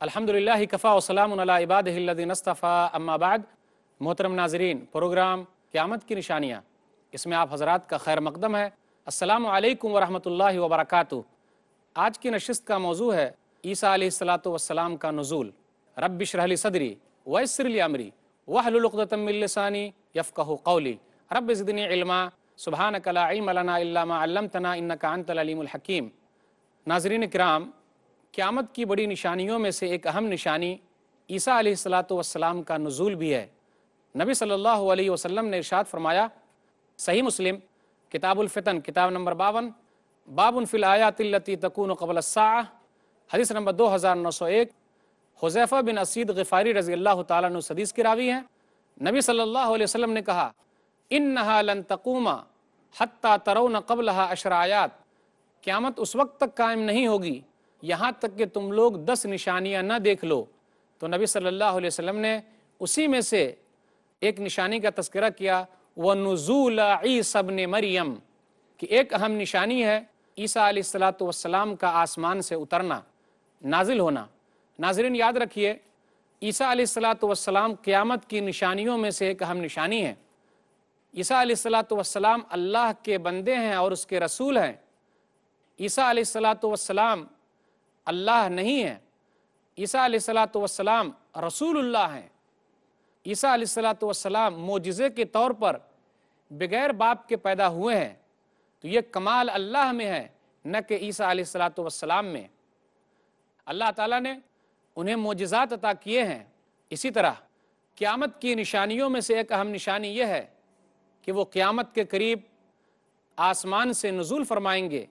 الحمدللہ کفا وسلام علی عبادہ الذین اصطفیٰ اما بعد۔ محترم ناظرین، پروگرام قیامت کی نشانیاں، اس میں آپ حضرات کا خیر مقدم ہے۔ السلام علیکم ورحمۃ اللہ وبرکاتہ۔ آج کی نشست کا موضوع ہے عیسیٰ علیہ السلام کا نزول۔ رب اشرح لی صدری ویسر لی امری واحلل عقدۃ من لسانی یفقہوا قولی رب زدنی علما سبحانک لا علم لنا الا ما علمتنا انک انت العلیم الحکیم۔ ناظرین کرام، قیامت کی بڑی نشانیوں میں سے ایک اہم نشانی عیسیٰ علیہ السلام کا نزول بھی ہے۔ نبی صلی اللہ علیہ وسلم نے ارشاد فرمایا، صحیح مسلم کتاب الفتن کتاب نمبر 52، باب فی الآیات التی تکون قبل الساعہ، حدیث نمبر 2901، حذیفہ بن اسید غفاری رضی اللہ تعالیٰ عنہ حدیث کی راوی ہیں۔ نبی صلی اللہ علیہ وسلم نے کہا، انہا لن تقوم حتی ترون قبلہا 10 آیات، قیامت اس وقت تک قائم نہیں ہوگی یہاں تک کہ تم لوگ 10 نشانیاں نہ دیکھ لو۔ تو نبی صلی اللہ علیہ وسلم نے اسی میں سے ایک نشانی کا تذکرہ کیا، وَنُزُولَ عِیسَى ابْنِ مَرْیَم، کہ ایک اہم نشانی ہے عیسیٰ علیہ السلام کا آسمان سے اترنا، نازل ہونا۔ ناظرین یاد رکھیے، عیسیٰ علیہ السلام قیامت کی نشانیوں میں سے ایک اہم نشانی ہے۔ عیسیٰ علیہ السلام اللہ کے بندے ہیں اور اس کے رسول ہیں۔ عیسیٰ علیہ السلام اللہ نہیں ہے، عیسیٰ علیہ السلام رسول اللہ ہیں۔ عیسیٰ علیہ السلام معجزے کے طور پر بغیر باپ کے پیدا ہوئے ہیں، تو یہ کمال اللہ میں ہے نہ کہ عیسیٰ علیہ السلام میں۔ اللہ تعالیٰ نے انہیں معجزات عطا کیے ہیں۔ اسی طرح قیامت کی نشانیوں میں سے ایک اہم نشانی یہ ہے کہ وہ قیامت کے قریب آسمان سے نزول فرمائیں گے،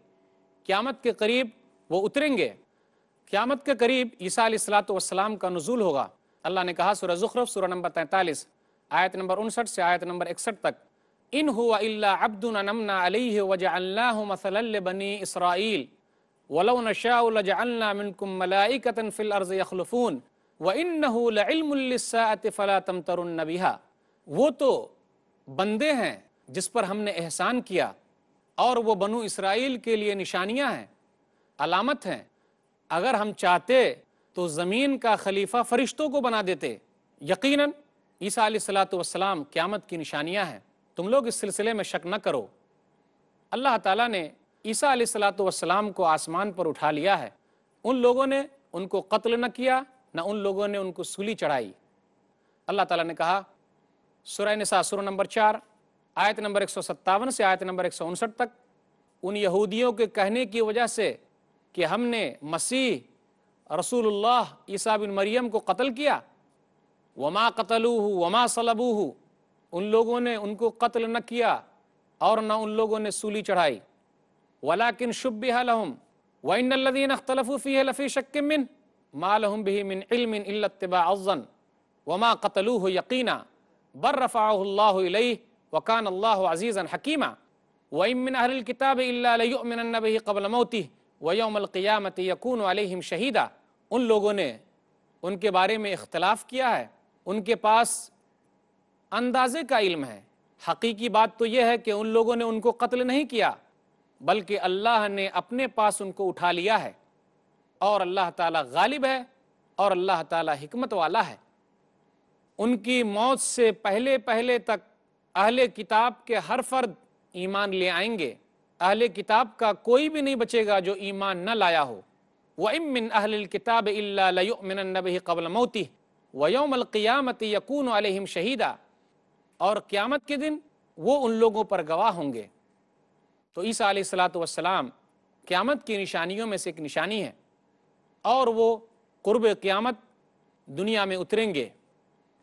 قیامت کے قریب وہ اتریں گے۔ قیامت کے قریب عیسیٰ علیہ السلام کا نزول ہوگا۔ اللہ نے کہا سورہ زخرف سورہ نمبر 43 آیت نمبر 59 سے آیت نمبر 61 تک، ان هو الا عبد انعمنا علیہ وجعلناہ مثلا لبنی اسرائیل ولو نشاء لجعلنا منکم ملائکۃ فی الارض یخلفون وانہ لعلم للساعۃ فلا تمترن بہا۔ وہ تو بندے ہیں جس پر ہم نے احسان کیا، اور وہ بنو اسرائیل کے لیے نشانیاں ہیں، علامت ہیں۔ اگر ہم چاہتے تو زمین کا خلیفہ فرشتوں کو بنا دیتے۔ یقیناً عیسیٰ علیہ السلام قیامت کی نشانیاں ہیں، تم لوگ اس سلسلے میں شک نہ کرو۔ اللہ تعالیٰ نے عیسیٰ علیہ السلام کو آسمان پر اٹھا لیا ہے۔ ان لوگوں نے ان کو قتل نہ کیا، نہ ان لوگوں نے ان کو سولی چڑھائی۔ اللہ تعالیٰ نے کہا سورہ نساء سورہ نمبر 4 آیت نمبر 157 سے آیت نمبر 159 تک، ان یہودیوں کے کہنے کی وجہ سے کہ ہم نے مسیح رسول اللہ عیسیٰ بن مریم کو قتل کیا، وما قتلوہ وما صلبوہ، ان لوگوں نے ان کو قتل نہ کیا اور نہ ان لوگوں نے سولی چڑھائی، ولیکن شبہ لہم وان الذین اختلفوا فیہ لفی شک منہ ما لہم بہ من علم الا اتباع الظن وما قتلوہ یقینا بل رفعہ اللہ الیہ وکان اللہ عزیزا حکیما وان من اہل الکتاب الا لیؤمنن بہ قبل موتہ وَيَوْمَ الْقِيَامَةِ يَكُونُ عَلَيْهِمْ شَهِيدًا۔ ان لوگوں نے ان کے بارے میں اختلاف کیا ہے، ان کے پاس اندازے کا علم ہے۔ حقیقی بات تو یہ ہے کہ ان لوگوں نے ان کو قتل نہیں کیا، بلکہ اللہ نے اپنے پاس ان کو اٹھا لیا ہے، اور اللہ تعالیٰ غالب ہے اور اللہ تعالیٰ حکمت والا ہے۔ ان کی موت سے پہلے تک اہل کتاب کے ہر فرد ایمان لے آئیں گے۔ اہل کتاب کا کوئی بھی نہیں بچے گا جو ایمان نہ لایا ہو۔ وَإِن مِّنْ أَهْلِ الْكِتَابِ إِلَّا لَيُؤْمِنَنَّ بِهِ قَبْلَ مَوْتِهِ وَيَوْمَ الْقِيَامَةِ يَكُونُ عَلَيْهِمْ شَهِيدًا، اور قیامت کے دن وہ ان لوگوں پر گواہ ہوں گے۔ تو عیسیٰ علیہ السلام قیامت کی نشانیوں میں سے ایک نشانی ہے، اور وہ قرب قیامت دنیا میں اتریں گے۔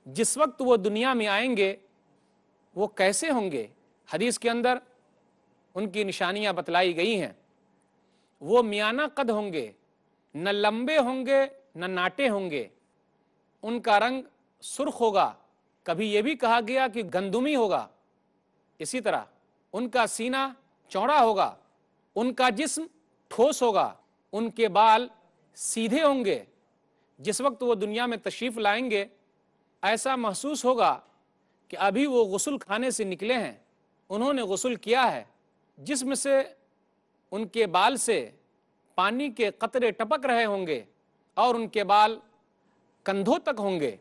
جس وقت وہ دنیا میں آئیں گے وہ کیسے ہوں گے؟ حدیث کے اندر ان کی نشانیاں بتلائی گئی ہیں۔ وہ میانہ قد ہوں گے، نہ لمبے ہوں گے نہ ناٹے ہوں گے، ان کا رنگ سرخ ہوگا، کبھی یہ بھی کہا گیا کہ گندمی ہوگا۔ اسی طرح ان کا سینہ چوڑا ہوگا، ان کا جسم ٹھوس ہوگا، ان کے بال سیدھے ہوں گے۔ جس وقت وہ دنیا میں تشریف لائیں گے ایسا محسوس ہوگا کہ ابھی وہ غسل خانے سے نکلے ہیں، انہوں نے غسل کیا ہے، جسم سے ان کے بال سے پانی کے قطرے ٹپک رہے ہوں گے، اور ان کے بال کندھوں تک ہوں گے۔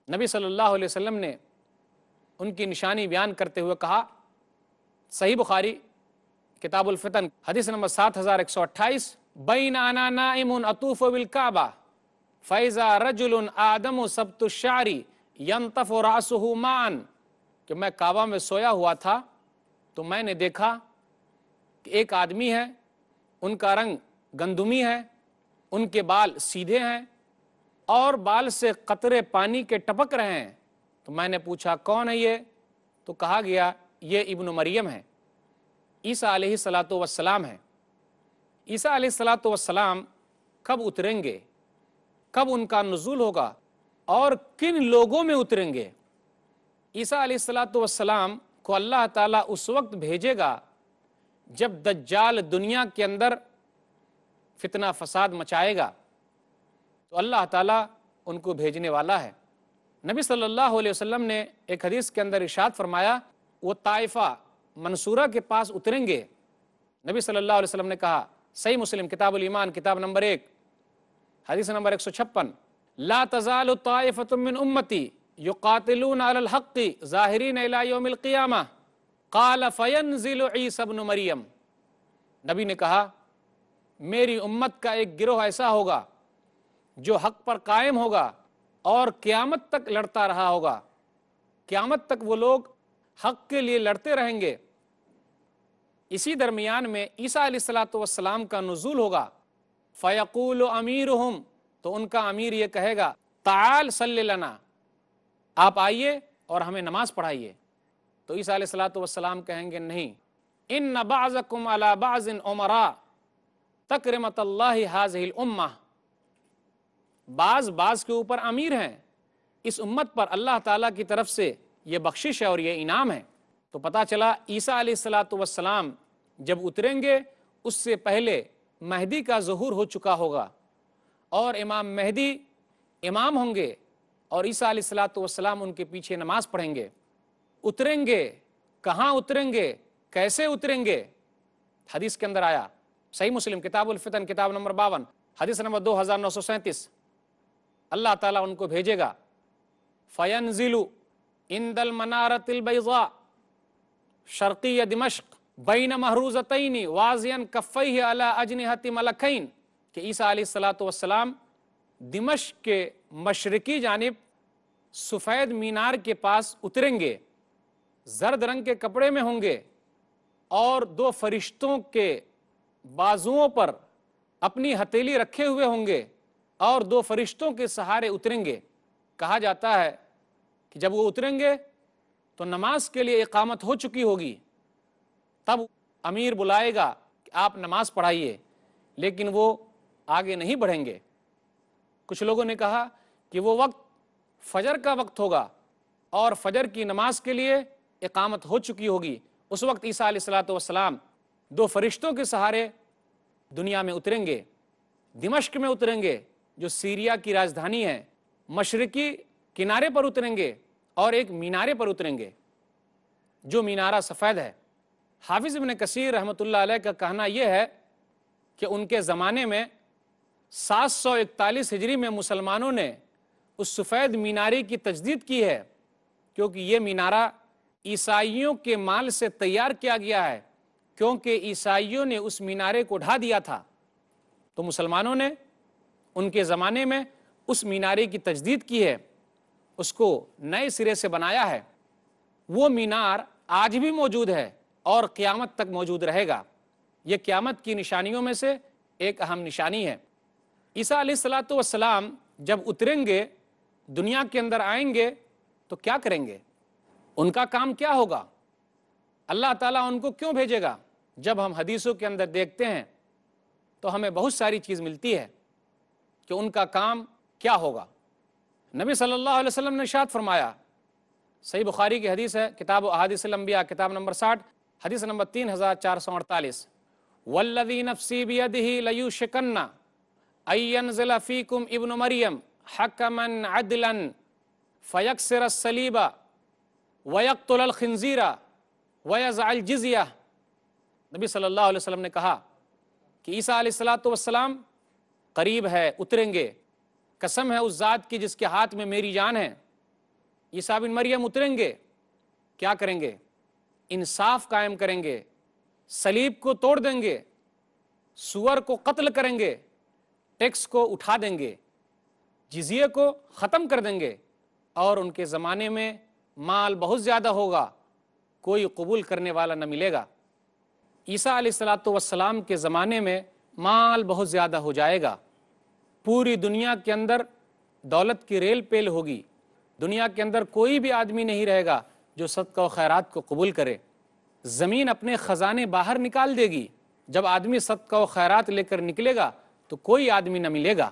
نبی صلی اللہ علیہ وسلم نے ان کی نشانی بیان کرتے ہوئے کہا، صحیح بخاری کتاب الفتن حدیث نمبر 7128، بین انا نائم اطوف بالکعبہ فاذا رجل آدم سبط الشعر ینطف رأسہ معا، کہ میں کعبہ میں سویا ہوا تھا تو میں نے دیکھا کہ ایک آدمی ہے، ان کا رنگ گندمی ہے، ان کے بال سیدھے ہیں اور بال سے قطرے پانی کے ٹپک رہے ہیں۔ تو میں نے پوچھا کون ہے یہ؟ تو کہا گیا یہ ابن مریم ہے، عیسیٰ علیہ السلام ہے۔ عیسیٰ علیہ السلام کب اتریں گے، کب ان کا نزول ہوگا اور کن لوگوں میں اتریں گے؟ عیسیٰ علیہ السلام کو اللہ تعالیٰ اس وقت بھیجے گا جب دجال دنیا کے اندر فتنہ فساد مچائے گا، تو اللہ تعالیٰ ان کو بھیجنے والا ہے۔ نبی صلی اللہ علیہ وسلم نے ایک حدیث کے اندر ارشاد فرمایا، وہ طائفہ منصورہ کے پاس اتریں گے۔ نبی صلی اللہ علیہ وسلم نے کہا، صحیح مسلم کتاب الایمان کتاب نمبر 1 حدیث نمبر 156، لا تزال طائفة من امتی یقاتلون علی الحق ظاہرین الی یوم القیامہ قال فینزل عیسی بن مریم۔ نبی نے کہا میری امت کا ایک گروہ ایسا ہوگا جو حق پر قائم ہوگا اور قیامت تک لڑتا رہا ہوگا، قیامت تک وہ لوگ حق کے لیے لڑتے رہیں گے۔ اسی درمیان میں عیسیٰ علیہ السلام کا نزول ہوگا، فیقول امیرہم، تو ان کا امیر یہ کہے گا تعال صلی لنا، آپ آئیے اور ہمیں نماز پڑھائیے۔ تو عیسیٰ علیہ السلام کہیں گے نہیں، ان بعضکم علی بعض امراء تکرمت اللہ ہذہ الامہ، بعض کے اوپر امیر ہیں، اس امت پر اللہ تعالیٰ کی طرف سے یہ بخشش ہے اور یہ انعام ہے۔ تو پتہ چلا عیسیٰ علیہ السلام جب اتریں گے اس سے پہلے مہدی کا ظہور ہو چکا ہوگا اور امام مہدی امام ہوں گے اور عیسیٰ علیہ السلام ان کے پیچھے نماز پڑھیں گے۔ اتریں گے، کہاں اتریں گے، کیسے اتریں گے؟ حدیث کے اندر آیا، صحیح مسلم کتاب الفتن کتاب نمبر 52 حدیث نمبر 2937، اللہ تعالیٰ ان کو بھیجے گا، فینزل عند المنارۃ البیضاء شرقی دمشق بین محروزتین واضعا کفیہ علی اجنحۃ ملکین، کہ عیسیٰ علیہ السلام دمشق کے مشرقی جانب سفید مینار کے پاس اتریں گے، زرد رنگ کے کپڑے میں ہوں گے اور دو فرشتوں کے بازوؤں پر اپنی ہتھیلی رکھے ہوئے ہوں گے اور دو فرشتوں کے سہارے اتریں گے۔ کہا جاتا ہے کہ جب وہ اتریں گے تو نماز کے لیے اقامت ہو چکی ہوگی، تب امیر بلائے گا کہ آپ نماز پڑھائیے، لیکن وہ آگے نہیں بڑھیں گے۔ کچھ لوگوں نے کہا کہ وہ وقت فجر کا وقت ہوگا اور فجر کی نماز کے لیے اقامت ہو چکی ہوگی، اس وقت عیسیٰ علیہ السلام دو فرشتوں کے سہارے دنیا میں اتریں گے، دمشق میں اتریں گے جو سیریا کی راجدھانی ہے، مشرقی کنارے پر اتریں گے اور ایک مینارے پر اتریں گے جو مینارہ سفید ہے۔ حافظ ابن کثیر رحمۃ اللہ علیہ کا کہنا یہ ہے کہ ان کے زمانے میں 741 ہجری میں مسلمانوں نے اس سفید مینارے کی تجدید کی ہے، کیونکہ یہ مینارہ عیسائیوں کے مال سے تیار کیا گیا ہے، کیونکہ عیسائیوں نے اس مینارے کو ڈھا دیا تھا، تو مسلمانوں نے ان کے زمانے میں اس مینارے کی تجدید کی ہے، اس کو نئے سرے سے بنایا ہے۔ وہ مینار آج بھی موجود ہے اور قیامت تک موجود رہے گا۔ یہ قیامت کی نشانیوں میں سے ایک اہم نشانی ہے۔ عیسیٰ علیہ السلام جب اتریں گے، دنیا کے اندر آئیں گے تو کیا کریں گے؟ ان کا کام کیا ہوگا؟ اللہ تعالیٰ ان کو کیوں بھیجے گا؟ جب ہم حدیثوں کے اندر دیکھتے ہیں تو ہمیں بہت ساری چیز ملتی ہے کہ ان کا کام کیا ہوگا۔ نبی صلی اللہ علیہ وسلم نے ارشاد فرمایا، صحیح بخاری کی حدیث ہے کتاب احادیث الانبیاء کتاب نمبر 60 حدیث نمبر 3448، والذی نفسی بیدہ لیوشکن ان ینزل فیکم ابن مریم حکما عدلا فیکسر الصلیب ویقتل الخنزیر ویضع الجزیہ۔ نبی صلی اللہ علیہ وسلم نے کہا کہ عیسیٰ علیہ السلام قریب ہے، اتریں گے، قسم ہے اس ذات کی جس کے ہاتھ میں میری جان ہے، عیسیٰ بن مریم اتریں گے، کیا کریں گے؟ انصاف قائم کریں گے، صلیب کو توڑ دیں گے، سور کو قتل کریں گے، ٹیکس کو اٹھا دیں گے، جزیے کو ختم کر دیں گے، اور ان کے زمانے میں مال بہت زیادہ ہوگا، کوئی قبول کرنے والا نہ ملے گا۔ عیسیٰ علیہ السلام کے زمانے میں مال بہت زیادہ ہو جائے گا، پوری دنیا کے اندر دولت کی ریل پیل ہوگی، دنیا کے اندر کوئی بھی آدمی نہیں رہے گا جو صدقہ و خیرات کو قبول کرے، زمین اپنے خزانے باہر نکال دے گی، جب آدمی صدقہ و خیرات لے کر نکلے گا تو کوئی آدمی نہ ملے گا۔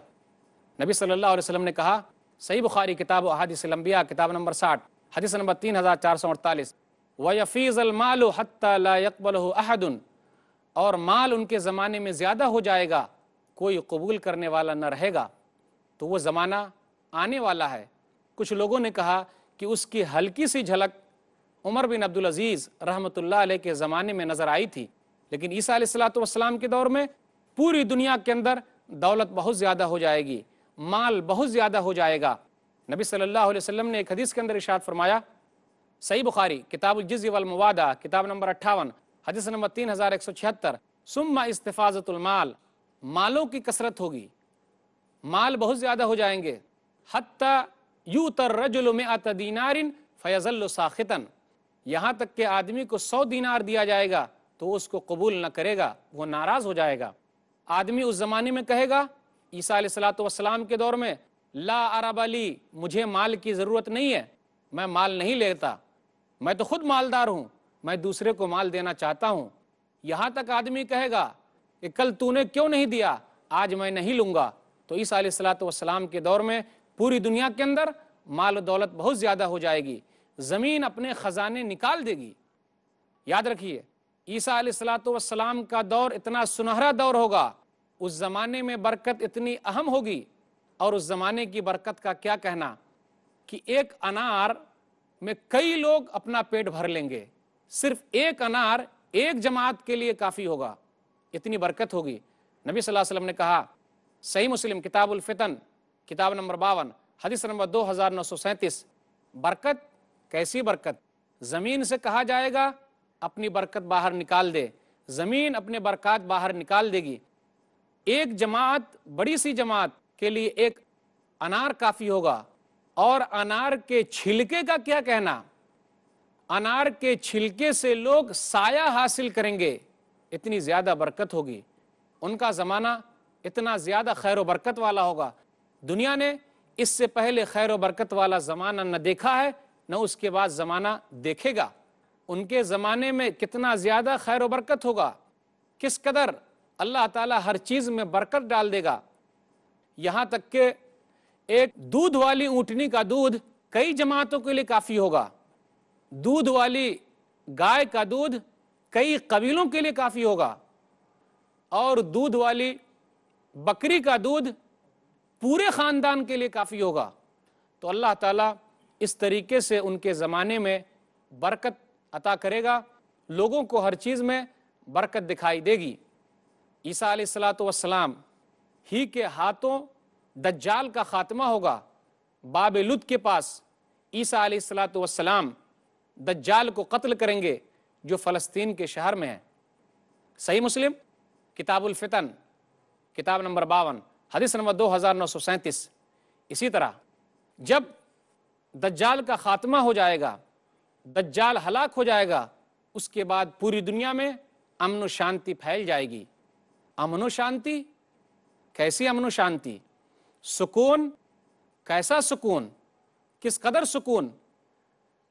نبی صلی اللہ علیہ وسلم نے کہا، صحیح بخاری کتاب احادیث الانبیاء کتاب نمبر 60 حدیث نمبر 3448، وَيَفِيضَ الْمَالُ حَتَّى لَا يَقْبَلُهُ أَحَدٌ، اور مال ان کے زمانے میں زیادہ ہو جائے گا، کوئی قبول کرنے والا نہ رہے گا۔ تو وہ زمانہ آنے والا ہے۔ کچھ لوگوں نے کہا کہ اس کی ہلکی سی جھلک عمر بن عبدالعزیز رحمۃ اللہ علیہ کے زمانے میں نظر آئی تھی، لیکن عیسیٰ علیہ السلام کے دور میں پوری دنیا کے اندر دولت بہت زیادہ ہو جائے گی، مال بہت زیادہ ہو جائے گا۔ نبی صلی اللہ علیہ وسلم نے ایک حدیث کے اندر ارشاد فرمایا، صحیح بخاری کتاب الجزیہ والموادہ کتاب نمبر 58 حدیث نمبر 3176، ثم استفاضۃ المال، مالوں کی کثرت ہوگی، مال بہت زیادہ ہو جائیں گے، حتی یؤتی الرجل 100 دینار فیظل ساخطا، یہاں تک کہ آدمی کو 100 دینار دیا جائے گا تو اس کو قبول نہ کرے گا، وہ ناراض ہو جائے گا۔ آدمی اس زمانے میں کہے گا، عیسیٰ علیہ السلام کے دور میں، لا عرب لی، مجھے مال کی ضرورت نہیں ہے، میں مال نہیں لیتا، میں تو خود مالدار ہوں، میں دوسرے کو مال دینا چاہتا ہوں۔ یہاں تک آدمی کہے گا کہ کل تو نے کیوں نہیں دیا، آج میں نہیں لوں گا۔ تو عیسیٰ علیہ السلام کے دور میں پوری دنیا کے اندر مال و دولت بہت زیادہ ہو جائے گی، زمین اپنے خزانے نکال دے گی۔ یاد رکھیے، عیسیٰ علیہ السلام کا دور اتنا سنہرا دور ہوگا، اس زمانے میں برکت اتنی اہم ہوگی، اور اس زمانے کی برکت کا کیا کہنا کہ ایک انار میں کئی لوگ اپنا پیٹ بھر لیں گے، صرف ایک انار ایک جماعت کے لیے کافی ہوگا، اتنی برکت ہوگی۔ نبی صلی اللہ علیہ وسلم نے کہا، صحیح مسلم کتاب الفتن کتاب نمبر 52 حدیث نمبر 2937، برکت کیسی برکت؟ زمین سے کہا جائے گا اپنی برکت باہر نکال دے، زمین اپنے برکات باہر نکال دے گی۔ ایک جماعت، بڑی سی جماعت کے لیے ایک انار کافی ہوگا، اور انار کے چھلکے کا کیا کہنا؟ انار کے چھلکے سے لوگ سایہ حاصل کریں گے، اتنی زیادہ برکت ہوگی۔ ان کا زمانہ اتنا زیادہ خیر و برکت والا ہوگا، دنیا نے اس سے پہلے خیر و برکت والا زمانہ نہ دیکھا ہے، نہ اس کے بعد زمانہ دیکھے گا۔ ان کے زمانے میں کتنا زیادہ خیر و برکت ہوگا، کس قدر اللہ تعالیٰ ہر چیز میں برکت ڈال دے گا، یہاں تک کہ ایک دودھ والی اونٹنی کا دودھ کئی جماعتوں کے لیے کافی ہوگا، دودھ والی گائے کا دودھ کئی قبیلوں کے لیے کافی ہوگا، اور دودھ والی بکری کا دودھ پورے خاندان کے لیے کافی ہوگا۔ تو اللہ تعالیٰ اس طریقے سے ان کے زمانے میں برکت عطا کرے گا، لوگوں کو ہر چیز میں برکت دکھائی دے گی۔ عیسیٰ علیہ السلام ہی کے ہاتھوں دجال کا خاتمہ ہوگا، باب لد کے پاس عیسیٰ علیہ السلام دجال کو قتل کریں گے جو فلسطین کے شہر میں ہے۔ صحیح مسلم کتاب الفتن کتاب نمبر 52 حدیث نمبر 2937۔ اسی طرح جب دجال کا خاتمہ ہو جائے گا، دجال ہلاک ہو جائے گا، اس کے بعد پوری دنیا میں امن و شانتی پھیل جائے گی۔ امن و شانتی کیسی امن و شانتی؟ سکون، کیسا سکون؟ کس قدر سکون؟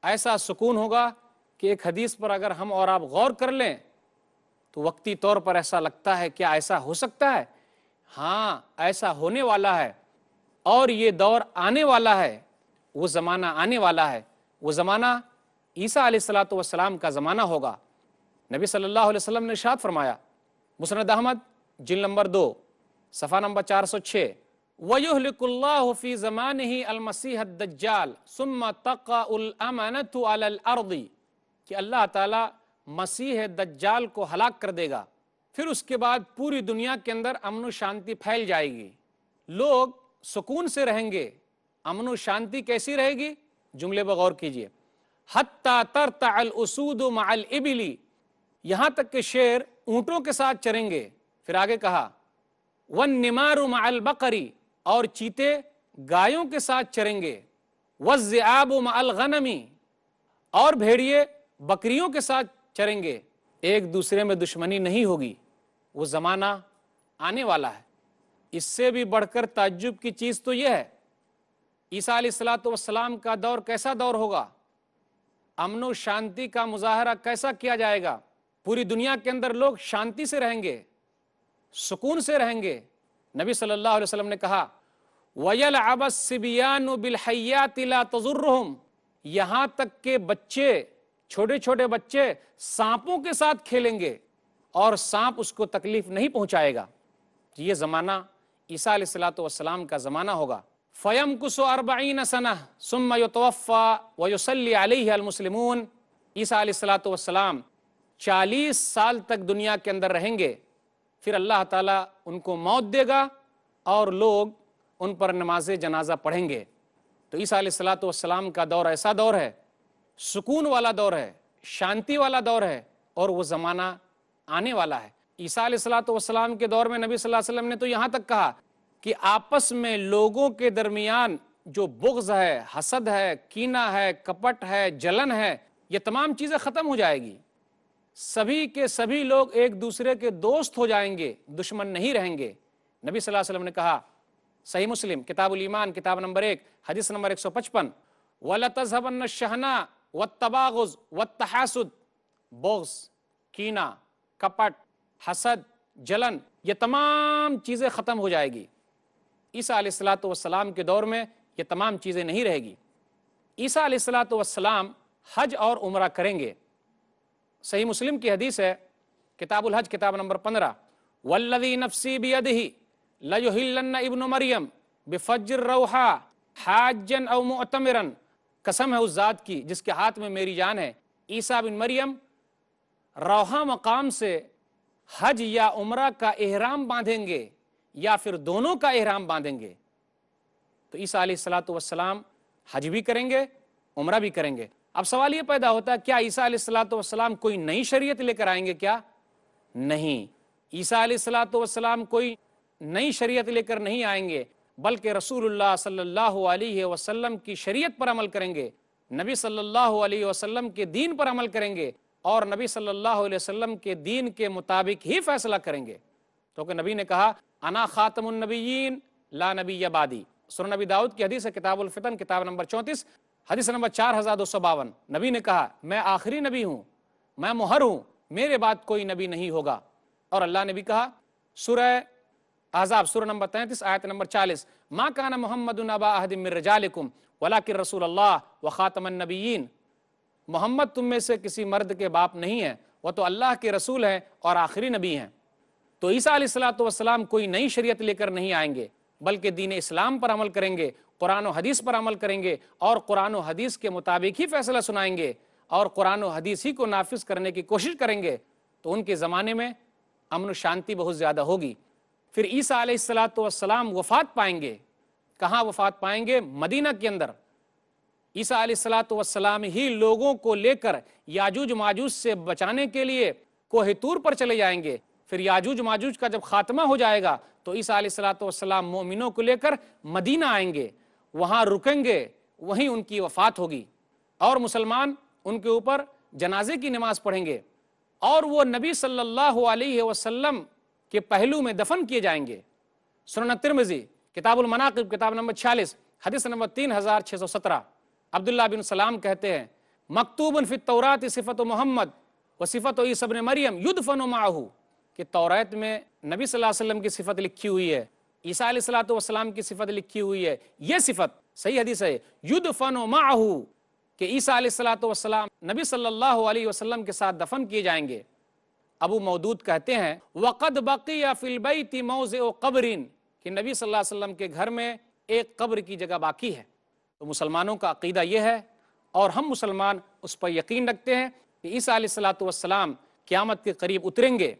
ایسا سکون ہوگا کہ ایک حدیث پر اگر ہم اور آپ غور کر لیں تو وقتی طور پر ایسا لگتا ہے کیا ایسا ہو سکتا ہے؟ ہاں، ایسا ہونے والا ہے، اور یہ دور آنے والا ہے، وہ زمانہ آنے والا ہے۔ وہ زمانہ عیسیٰ علیہ السلام کا زمانہ ہوگا۔ نبی صلی اللہ علیہ وسلم نے ارشاد فرمایا، مسند احمد جلد نمبر 2 صفحہ نمبر 406، وَيُهْلِكُ اللَّهُ فِي زَمَانِهِ الْمَسِيحَ الدَّجَّالِ ثُمَّ تَقَعُ الْأَمَنَةُ عَلَى الْأَرْضِ، کہ اللہ تعالیٰ مسیح دجال کو ہلاک کر دے گا، پھر اس کے بعد پوری دنیا کے اندر امن و شانتی پھیل جائے گی، لوگ سکون سے رہیں گے. امن و شانتی کیسی رہے گی؟ جملے پر غور کیجئے. حتی ترتع الاسود مع الابل، یہاں تک کہ شیر اونٹوں کے ساتھ چریں گے. پھر آگے کہا والنمار مع البقر، اور چیتے گایوں کے ساتھ چریں گے. والذئاب مع الغنم، اور بھیڑیے بکریوں کے ساتھ چریں گے. ایک دوسرے میں دشمنی نہیں ہوگی. وہ زمانہ آنے والا ہے. اس سے بھی بڑھ کر تعجب کی چیز تو یہ ہے، عیسیٰ علیہ الصلوۃ والسلام کا دور کیسا دور ہوگا؟ امن و شانتی کا مظاہرہ کیسا کیا جائے گا؟ پوری دنیا کے اندر لوگ شانتی سے رہیں گے، سکون سے رہیں گے. نبی صلی اللہ علیہ وسلم نے کہا وَيَلْعَبَ الصِّبْيَانُ بِالْحَيَّاتِ لَا تَضُرُّهُمْ، یہاں تک کہ بچے، چھوٹے چھوٹے بچے سانپوں کے ساتھ کھیلیں گے اور سانپ اس کو تکلیف نہیں پہنچائے گا. یہ زمانہ عیسیٰ علیہ الصلوۃ والسلام کا زمانہ ہوگا. فَيَمْكُثُ 40 سَنَةً ثُمَّ يُتَوَفَّى وَيُصَلِّي عَلَيْهِ الْمُسْلِمُونَ. عیسیٰ علیہ الصلوۃ والسلام 40 سال تک دنیا کے اندر رہیں گے. پھر اللہ تعالیٰ ان کو موت دے گا اور لوگ ان پر نماز جنازہ پڑھیں گے. تو عیسیٰ علیہ الصلوۃ والسلام کا دور ایسا دور ہے، سکون والا دور ہے، شانتی والا دور ہے، اور وہ زمانہ آنے والا ہے. عیسیٰ علیہ الصلوۃ والسلام کے دور میں نبی صلی اللہ علیہ وسلم نے تو یہاں تک کہا کہ آپس میں لوگوں کے درمیان جو بغض ہے، حسد ہے، کینہ ہے، کپٹ ہے، جلن ہے، یہ تمام چیزیں ختم ہو جائے گی. سبھی کے سبھی لوگ ایک دوسرے کے دوست ہو جائیں گے، دشمن نہیں رہیں گے. نبی صلی اللہ علیہ وسلم نے کہا، صحیح مسلم کتاب الایمان کتاب نمبر 1 حدیث نمبر 155، وَلَتَذْهَبَنَّ الشَّحْنَاءُ وَالتَّبَاغُضُ وَالتَّحَاسُدُ، بغض، کینہ، کپٹ، حسد، جلن، یہ تمام چیزیں ختم ہو جائے گی. عیسیٰ علیہ الصلوۃ والسلام کے دور میں یہ تمام چیزیں نہیں رہے گی. عیسیٰ علیہ الصلوۃ والسلام حج اور عمرہ کریں گے. صحیح مسلم کی حدیث ہے کتاب الحج کتاب نمبر 15، والذی نفسی بیدہ لیحلن ابن مریم بفجر روحا حاجا او معتمرا، قسم ہے اس ذات کی جس کے ہاتھ میں میری جان ہے، عیسیٰ بن مریم روحا مقام سے حج یا عمرہ کا احرام باندھیں گے یا پھر دونوں کا احرام باندھیں گے. تو عیسیٰ علیہ الصلوۃ والسلام حج بھی کریں گے، عمرہ بھی کریں گے. اب سوال یہ پیدا ہوتا ہے کیا عیسیٰ علیہ الصلوۃ والسلام کوئی نئی شریعت لے کر آئیں گے؟ کیا نہیں، عیسیٰ علیہ الصلوۃ والسلام کوئی نئی شریعت لے کر نہیں آئیں گے، بلکہ رسول اللہ صلی اللہ علیہ وسلم کی شریعت پر عمل کریں گے، نبی صلی اللہ علیہ وسلم کے دین پر عمل کریں گے اور نبی صلی اللہ علیہ وسلم کے دین کے مطابق ہی فیصلہ کریں گے. کیونکہ نبی نے کہا انا خاتم النبیین لا نبی بعدی. سنن نبی داؤد کی حدیث ہے کتاب الفتن کتاب نمبر 34 حدیث نمبر 4252. نبی نے کہا میں آخری نبی ہوں، میں مہر ہوں، میرے بعد کوئی نبی نہیں ہوگا. اور اللہ نے بھی کہا سورہ احزاب سورہ نمبر 33 آیت نمبر 40، ما کان محمد ابا احد من رجالکم ولکن رسول اللہ وخاتم النبیین. محمد تم میں سے کسی مرد کے باپ نہیں ہے، وہ تو اللہ کے رسول ہیں اور آخری نبی ہیں. تو عیسیٰ علیہ الصلوۃ والسلام کوئی نئی شریعت لے کر نہیں آئیں گے، بلکہ دین اسلام پر عمل کریں گے، قرآن و حدیث پر عمل کریں گے اور قرآن و حدیث کے مطابق ہی فیصلہ سنائیں گے اور قرآن و حدیث ہی کو نافذ کرنے کی کوشش کریں گے. تو ان کے زمانے میں امن و شانتی بہت زیادہ ہوگی. پھر عیسیٰ علیہ الصلوۃ والسلام وفات پائیں گے. کہاں وفات پائیں گے؟ مدینہ کے اندر. عیسیٰ علیہ الصلوۃ والسلام ہی لوگوں کو لے کر یاجوج ماجوج سے بچانے کے لیے کوہ طور پر چلے جائیں گے. پھر یاجوج ماجوج کا جب خاتمہ ہو جائے گا تو عیسیٰ علیہ الصلوۃ والسلام مومنوں کو لے کر مدینہ آئیں گے، وہاں رکیں گے، وہیں ان کی وفات ہوگی اور مسلمان ان کے اوپر جنازے کی نماز پڑھیں گے اور وہ نبی صلی اللہ علیہ وسلم کے پہلو میں دفن کیے جائیں گے. سنن ترمذی کتاب المناقب کتاب نمبر 46 حدیث نمبر 3617، عبداللہ بن سلام کہتے ہیں مکتوب فی التوراۃ صفت محمد و صفت عیسی ابن مریم یدفن معہ، کہ توریت میں نبی صلی اللہ علیہ وسلم کی صفت لکھی ہوئی ہے، عیسیٰ علیہ الصلوۃ والسلام کی صفت لکھی ہوئی ہے. یہ صفت صحیح حدیث ہے یدفن معہ، کہ عیسیٰ علیہ الصلوۃ والسلام نبی صلی اللہ علیہ وسلم کے ساتھ دفن کیے جائیں گے. ابو مودود کہتے ہیں وقد بقی فی البیت موضع قبر، کہ نبی صلی اللہ علیہ وسلم کے گھر میں ایک قبر کی جگہ باقی ہے. تو مسلمانوں کا عقیدہ یہ ہے اور ہم مسلمان اس پر یقین رکھتے ہیں کہ عیسیٰ علیہ الصلوۃ والسلام قیامت کے قریب اتریں گے.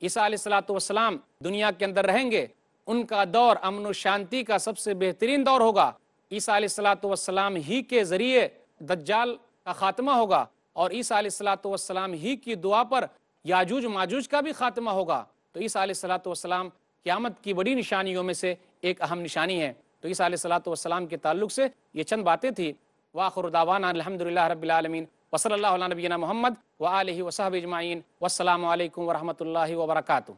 عیسیٰ علیہ الصلوۃ والسلام دنیا کے اندر رہیں گے ان کا دور امن و شانتی کا سب سے بہترین دور ہوگا۔ عیسیٰ علیہ الصلوۃ والسلام ہی کے ذریعے دجال کا خاتمہ ہوگا، اور عیسیٰ علیہ الصلوۃ والسلام ہی کی دعا پر یاجوج ماجوج کا بھی خاتمہ ہوگا۔ تو عیسیٰ علیہ الصلوۃ والسلام قیامت کی بڑی نشانیوں میں سے ایک اہم نشانی ہے۔ تو عیسیٰ علیہ الصلوۃ والسلام کے تعلق سے یہ چند باتیں تھیں۔ وآخر دعوانا الحمدللہ رب العالمین، وصلی اللہ علی نبینا محمد وآلہ وصحبہ اجمعین، والسلام علیکم ورحمۃ اللہ وبرکاتہ۔